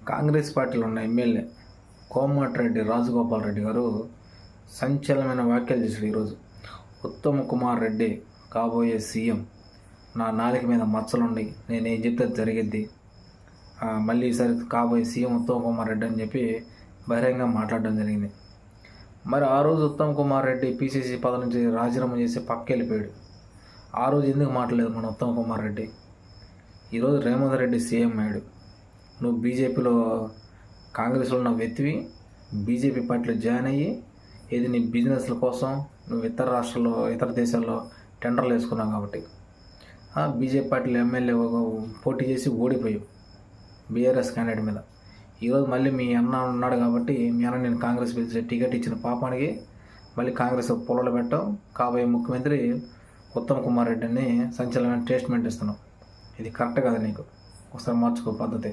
కాంగ్రెస్ పార్టీలో ఉన్న ఎమ్మెల్యే కోమటిరెడ్డి రాజగోపాల్ రెడ్డి గారు సంచలనమైన వ్యాఖ్యలు చేశాడు ఈరోజు. ఉత్తమ్ కుమార్ రెడ్డి కాబోయే సీఎం, నా నాలుక మీద మచ్చలుండి నేనేం చెప్తే జరిగిద్ది, మళ్ళీ ఈసారి కాబోయే సీఎం ఉత్తమ్ కుమార్ రెడ్డి అని చెప్పి బహిరంగంగా మాట్లాడడం జరిగింది. మరి ఆ రోజు ఉత్తమ్ కుమార్ రెడ్డి పీసీసీ పదవి నుంచి రాజీనామా చేసి పక్కెళ్ళిపోయాడు. ఆ రోజు ఎందుకు మాట్లాడలేదు మన ఉత్తమ్ కుమార్ రెడ్డి? ఈరోజు రేవంత్ రెడ్డి సీఎం అయ్యాడు. నువ్వు బీజేపీలో కాంగ్రెస్లో ఉన్న వ్యక్తివి, బీజేపీ పార్టీలో జాయిన్ అయ్యి ఇది నీ బిజినెస్ల కోసం నువ్వు ఇతర రాష్ట్రాల్లో ఇతర దేశాల్లో టెండర్లు వేసుకున్నావు కాబట్టి బీజేపీ పార్టీలో ఎమ్మెల్యే పోటీ చేసి ఓడిపోయావు బీఆర్ఎస్ క్యాండిడేట్ మీద. ఈరోజు మళ్ళీ మీ అన్న ఉన్నాడు కాబట్టి మీ అన్న నేను కాంగ్రెస్ పిలిచి టికెట్ ఇచ్చిన పాపానికి మళ్ళీ కాంగ్రెస్ పొలాలు పెట్టావు. కాబోయే ముఖ్యమంత్రి ఉత్తమ్ కుమార్ రెడ్డిని సంచలనమైన స్టేట్మెంట్ ఇస్తున్నావు. ఇది కరెక్ట్ కదా? నీకు ఒకసారి మార్చుకో పద్ధతి.